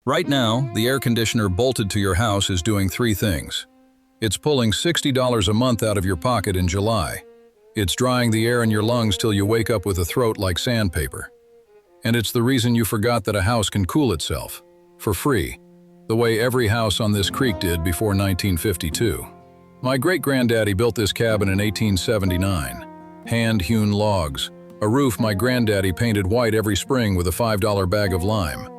Right now, the air conditioner bolted to your house is doing three things. It's pulling $60 a month out of your pocket in July. It's drying the air in your lungs till you wake up with a throat like sandpaper. And it's the reason you forgot that a house can cool itself, for free, the way every house on this creek did before 1952. My great-granddaddy built this cabin in 1879. Hand-hewn logs, a roof my granddaddy painted white every spring with a $5 bag of lime.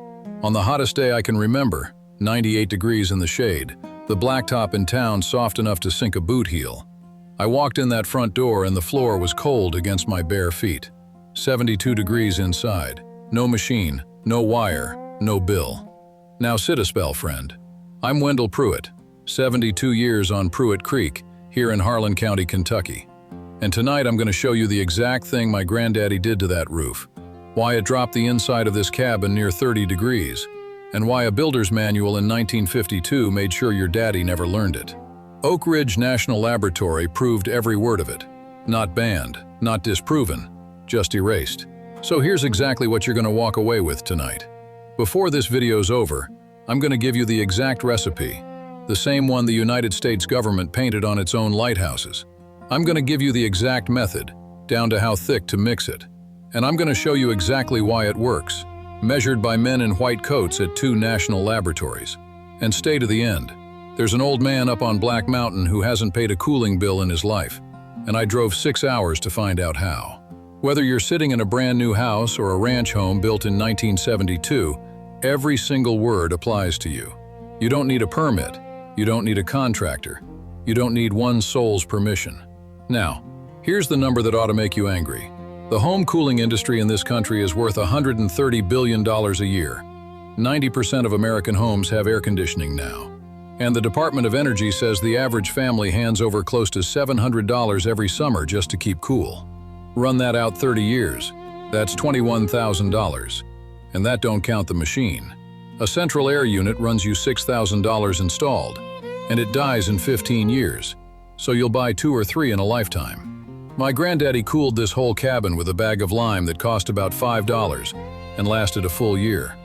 On the hottest day I can remember, 98 degrees in the shade, the blacktop in town soft enough to sink a boot heel. I walked in that front door and the floor was cold against my bare feet. 72 degrees inside. No machine, no wire, no bill. Now sit a spell, friend. I'm Wendell Pruitt, 72 years on Pruitt Creek, here in Harlan County, Kentucky. And tonight I'm going to show you the exact thing my granddaddy did to that roof, why it dropped the inside of this cabin near 30 degrees, and why a builder's manual in 1952 made sure your daddy never learned it. Oak Ridge National Laboratory proved every word of it. Not banned, not disproven, just erased. So here's exactly what you're going to walk away with tonight. Before this video's over, I'm going to give you the exact recipe, the same one the United States government painted on its own lighthouses. I'm going to give you the exact method, down to how thick to mix it. And I'm going to show you exactly why it works, measured by men in white coats at 2 national laboratories. And stay to the end. There's an old man up on Black Mountain who hasn't paid a cooling bill in his life, and I drove 6 hours to find out how. Whether you're sitting in a brand new house or a ranch home built in 1972, every single word applies to you. You don't need a permit. You don't need a contractor. You don't need one soul's permission. Now, here's the number that ought to make you angry. The home cooling industry in this country is worth $130 billion a year. 90% of American homes have air conditioning now. And the Department of Energy says the average family hands over close to $700 every summer just to keep cool. Run that out 30 years. That's $21,000. And that don't count the machine. A central air unit runs you $6,000 installed, and it dies in 15 years. So you'll buy 2 or 3 in a lifetime. My granddaddy cooled this whole cabin with a bag of lime that cost about $5 and lasted a full year.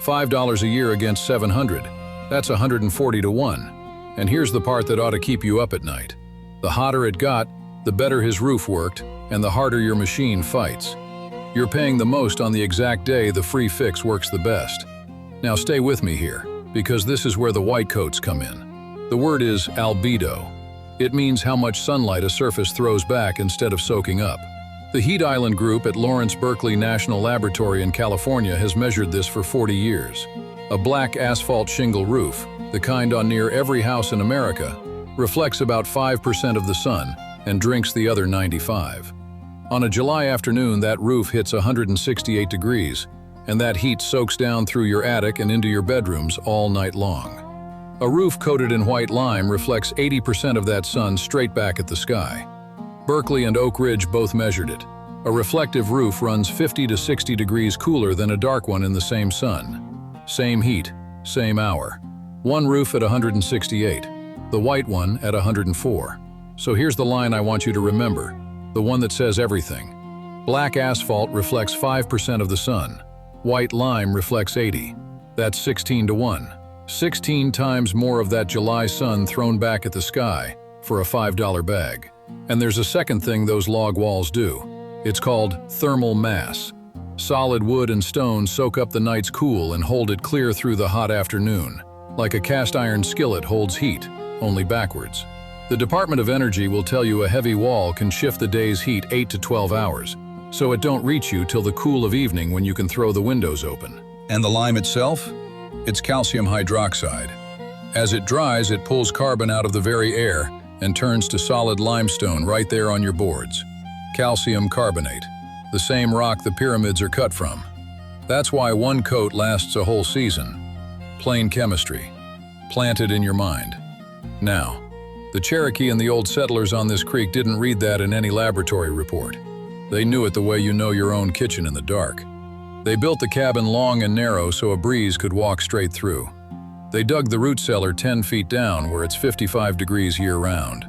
$5 a year against $700. That's 140 to 1. And here's the part that ought to keep you up at night. The hotter it got, the better his roof worked, and the harder your machine fights. You're paying the most on the exact day the free fix works the best. Now stay with me here, because this is where the white coats come in. The word is albedo. It means how much sunlight a surface throws back instead of soaking up. The Heat Island Group at Lawrence Berkeley National Laboratory in California has measured this for 40 years. A black asphalt shingle roof, the kind on near every house in America, reflects about 5% of the sun and drinks the other 95. On a July afternoon, that roof hits 168 degrees, and that heat soaks down through your attic and into your bedrooms all night long. A roof coated in white lime reflects 80% of that sun straight back at the sky. Berkeley and Oak Ridge both measured it. A reflective roof runs 50 to 60 degrees cooler than a dark one in the same sun. Same heat, same hour. One roof at 168, the white one at 104. So here's the line I want you to remember, the one that says everything. Black asphalt reflects 5% of the sun. White lime reflects 80. That's 16 to 1. 16 times more of that July sun thrown back at the sky for a $5 bag. And there's a second thing those log walls do. It's called thermal mass. Solid wood and stone soak up the night's cool and hold it clear through the hot afternoon, like a cast iron skillet holds heat, only backwards. The Department of Energy will tell you a heavy wall can shift the day's heat 8 to 12 hours, so it don't reach you till the cool of evening when you can throw the windows open. And the lime itself? It's calcium hydroxide. As it dries, it pulls carbon out of the very air and turns to solid limestone right there on your boards. Calcium carbonate, the same rock the pyramids are cut from. That's why one coat lasts a whole season. Plain chemistry. Plant it in your mind. Now, the Cherokee and the old settlers on this creek didn't read that in any laboratory report. They knew it the way you know your own kitchen in the dark. They built the cabin long and narrow so a breeze could walk straight through. They dug the root cellar 10 feet down where it's 55 degrees year-round.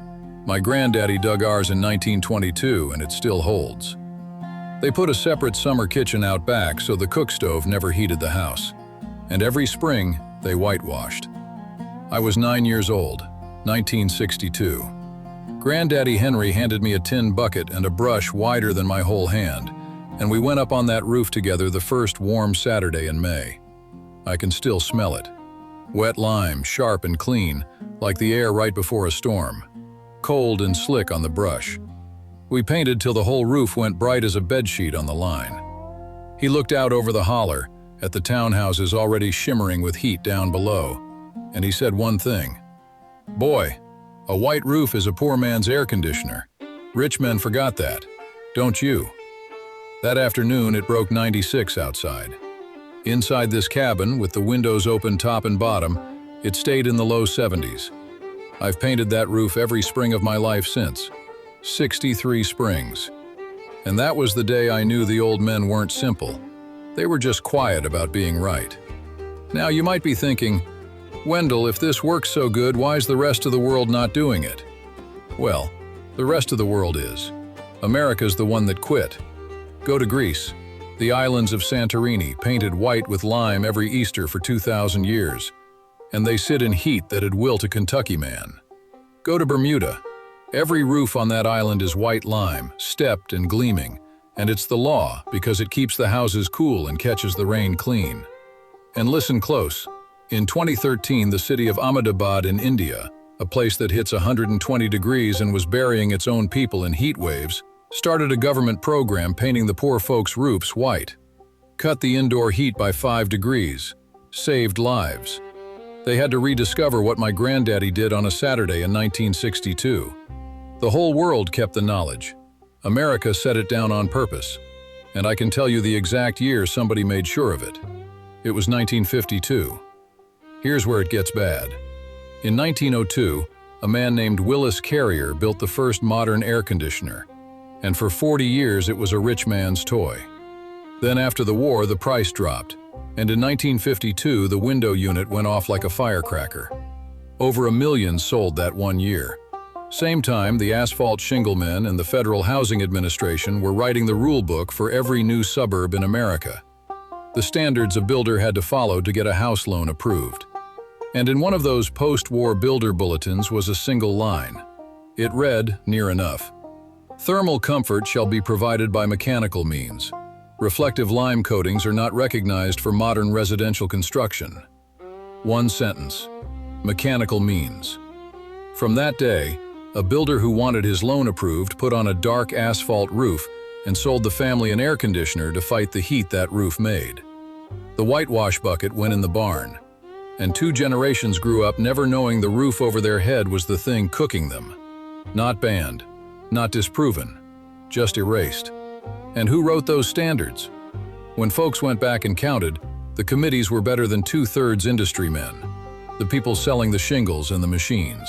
My granddaddy dug ours in 1922 and it still holds. They put a separate summer kitchen out back so the cook stove never heated the house. and every spring they whitewashed. I was 9 years old, 1962. Granddaddy Henry handed me a tin bucket and a brush wider than my whole hand, and we went up on that roof together the first warm Saturday in May. I can still smell it. Wet lime, sharp and clean, like the air right before a storm. Cold and slick on the brush. We painted till the whole roof went bright as a bedsheet on the line. He looked out over the holler, at the townhouses already shimmering with heat down below, and he said one thing. "Boy, a white roof is a poor man's air conditioner. Rich men forgot that. Don't you?" That afternoon it broke 96 outside. Inside this cabin, with the windows open top and bottom, it stayed in the low 70s. I've painted that roof every spring of my life since. 63 springs. And that was the day I knew the old men weren't simple. They were just quiet about being right. Now you might be thinking, "Wendell, if this works so good, why's the rest of the world not doing it?" Well, the rest of the world is. America's the one that quit. Go to Greece. The islands of Santorini, painted white with lime every Easter for 2,000 years. And they sit in heat that'd wilt a Kentucky man. Go to Bermuda. Every roof on that island is white lime, stepped and gleaming, and it's the law because it keeps the houses cool and catches the rain clean. And listen close. In 2013, the city of Ahmedabad in India, a place that hits 120 degrees and was burying its own people in heat waves, started a government program painting the poor folks' roofs white. Cut the indoor heat by 5 degrees. Saved lives. They had to rediscover what my granddaddy did on a Saturday in 1962. The whole world kept the knowledge. America set it down on purpose. And I can tell you the exact year somebody made sure of it. It was 1952. Here's where it gets bad. In 1902, a man named Willis Carrier built the first modern air conditioner. And for 40 years it was a rich man's toy. Then after the war, the price dropped. And in 1952, the window unit went off like a firecracker. Over 1 million sold that one year. Same time, the asphalt shingle men and the Federal Housing Administration were writing the rule book for every new suburb in America. The standards a builder had to follow to get a house loan approved. And in one of those post-war builder bulletins was a single line. It read, near enough, "Thermal comfort shall be provided by mechanical means. Reflective lime coatings are not recognized for modern residential construction." One sentence. Mechanical means. From that day, a builder who wanted his loan approved put on a dark asphalt roof and sold the family an air conditioner to fight the heat that roof made. The whitewash bucket went in the barn, and 2 generations grew up never knowing the roof over their head was the thing cooking them. Not banned, not disproven, just erased. And who wrote those standards? When folks went back and counted, the committees were better than 2/3 industry men, the people selling the shingles and the machines.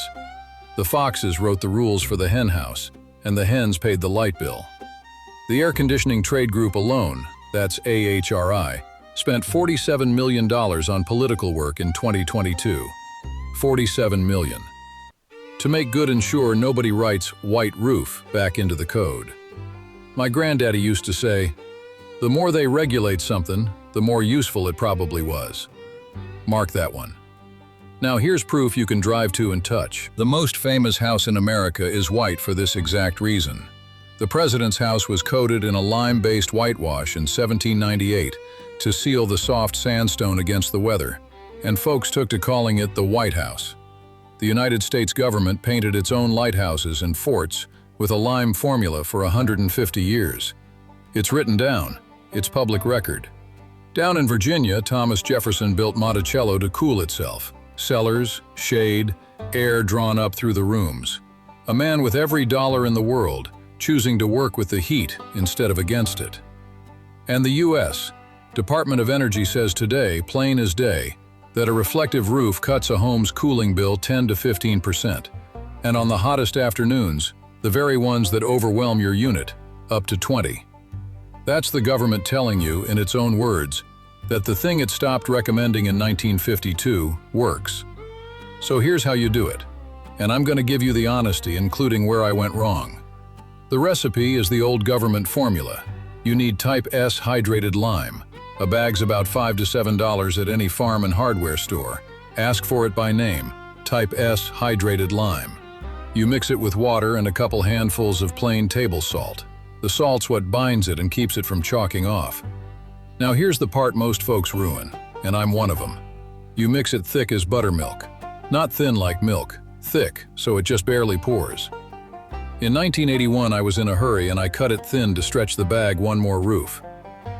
The foxes wrote the rules for the hen house, and the hens paid the light bill. The air conditioning trade group alone, that's AHRI, spent $47 million on political work in 2022. $47 million. To make good and sure nobody writes white roof back into the code. My granddaddy used to say, "The more they regulate something, the more useful it probably was." Mark that one. Now here's proof you can drive to and touch. The most famous house in America is white for this exact reason. The president's house was coated in a lime-based whitewash in 1798 to seal the soft sandstone against the weather, and folks took to calling it the White House. The United States government painted its own lighthouses and forts with a lime formula for 150 years. It's written down. It's public record. Down in Virginia, Thomas Jefferson built Monticello to cool itself. Cellars, shade, air drawn up through the rooms. A man with every dollar in the world, choosing to work with the heat instead of against it. And the U.S. Department of Energy says today, plain as day, that a reflective roof cuts a home's cooling bill 10 to 15%, and on the hottest afternoons, the very ones that overwhelm your unit, up to 20. That's the government telling you, in its own words, that the thing it stopped recommending in 1952 works. So here's how you do it, and I'm going to give you the honesty, including where I went wrong. The recipe is the old government formula. You need type S hydrated lime, A bag's about $5 to $7 at any farm and hardware store. Ask for it by name. Type S hydrated lime. You mix it with water and a couple handfuls of plain table salt. The salt's what binds it and keeps it from chalking off. Now here's the part most folks ruin, and I'm one of them. You mix it thick as buttermilk. Not thin like milk, thick, so it just barely pours. In 1981, I was in a hurry and I cut it thin to stretch the bag one more roof.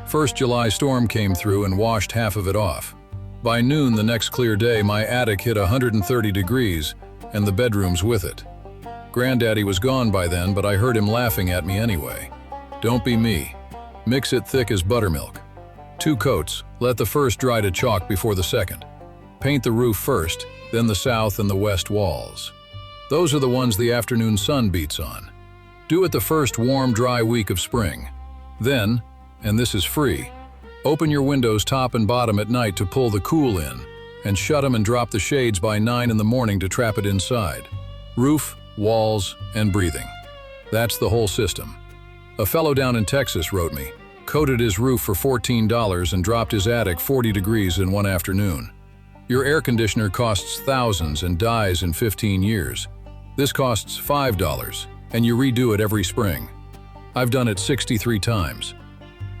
First July storm came through and washed half of it off. By noon the next clear day, my attic hit 130 degrees, and the bedrooms with it. Granddaddy was gone by then, but I heard him laughing at me anyway. Don't be me. Mix it thick as buttermilk. 2 coats, let the first dry to chalk before the second. Paint the roof first, then the south and the west walls. Those are the ones the afternoon sun beats on. Do it the first warm, dry week of spring. Then, and this is free, open your windows top and bottom at night to pull the cool in, and shut them and drop the shades by 9 in the morning to trap it inside. Roof, walls, and breathing. That's the whole system. A fellow down in Texas wrote me, coated his roof for $14 and dropped his attic 40 degrees in one afternoon. Your air conditioner costs thousands and dies in 15 years. This costs $5, and you redo it every spring. I've done it 63 times.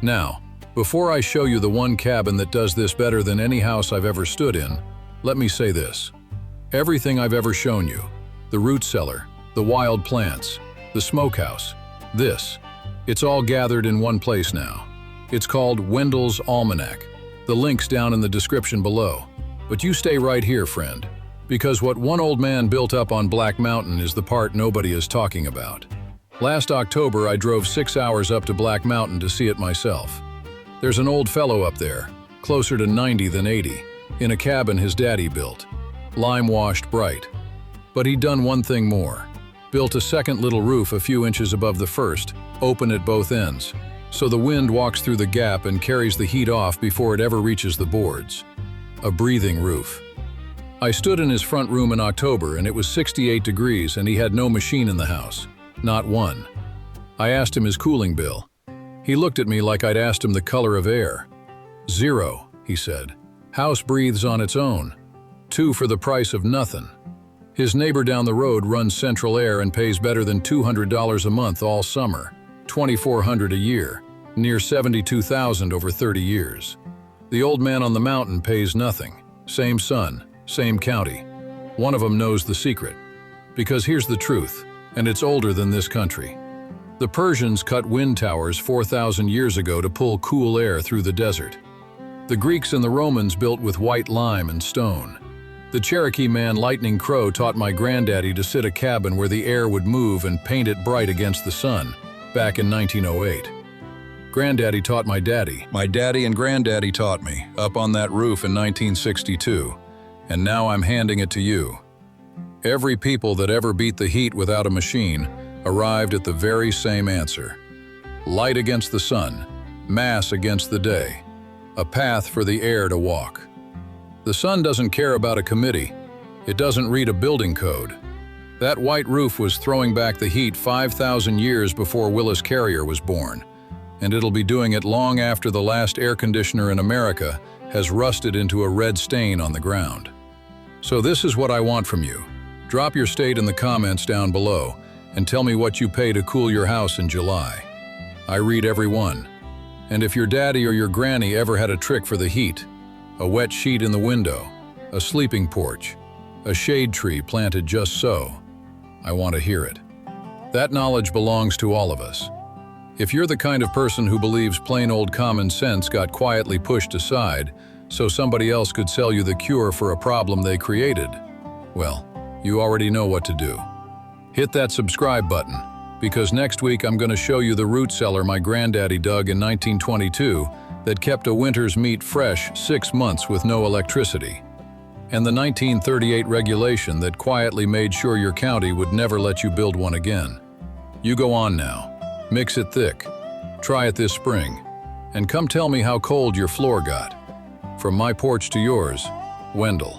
Now, before I show you the one cabin that does this better than any house I've ever stood in, let me say this. Everything I've ever shown you, the root cellar, the wild plants, the smokehouse, it's all gathered in one place now. It's called Wendell's Almanac. The link's down in the description below. But you stay right here, friend, because what one old man built up on Black Mountain is the part nobody is talking about. Last October, I drove 6 hours up to Black Mountain to see it myself. There's an old fellow up there, closer to 90 than 80, in a cabin his daddy built, lime-washed bright. But he'd done one thing more. Built a second little roof a few inches above the first, open at both ends, so the wind walks through the gap and carries the heat off before it ever reaches the boards. A breathing roof. I stood in his front room in October and it was 68 degrees and he had no machine in the house. Not one. I asked him his cooling bill. He looked at me like I'd asked him the color of air. 0, he said. House breathes on its own. 2 for the price of nothing. His neighbor down the road runs central air and pays better than $200 a month all summer, $2,400 a year, near $72,000 over 30 years. The old man on the mountain pays nothing. Same sun, same county. One of them knows the secret. Because here's the truth, and it's older than this country. The Persians cut wind towers 4,000 years ago to pull cool air through the desert. The Greeks and the Romans built with white lime and stone. The Cherokee man Lightning Crow taught my granddaddy to sit a cabin where the air would move and paint it bright against the sun, back in 1908. Granddaddy taught my daddy. My daddy and granddaddy taught me, up on that roof in 1962. And now I'm handing it to you. Every people that ever beat the heat without a machine arrived at the very same answer. Light against the sun, mass against the day, a path for the air to walk. The sun doesn't care about a committee. It doesn't read a building code. That white roof was throwing back the heat 5,000 years before Willis Carrier was born, and it'll be doing it long after the last air conditioner in America has rusted into a red stain on the ground. So this is what I want from you. Drop your state in the comments down below and tell me what you pay to cool your house in July. I read every one. And if your daddy or your granny ever had a trick for the heat, a wet sheet in the window, a sleeping porch, a shade tree planted just so, I want to hear it. That knowledge belongs to all of us. If you're the kind of person who believes plain old common sense got quietly pushed aside so somebody else could sell you the cure for a problem they created, well, you already know what to do. Hit that subscribe button, because next week I'm going to show you the root cellar my granddaddy dug in 1922 that kept a winter's meat fresh 6 months with no electricity, and the 1938 regulation that quietly made sure your county would never let you build one again. You go on now. Mix it thick. Try it this spring. And come tell me how cold your floor got. From my porch to yours, Wendell.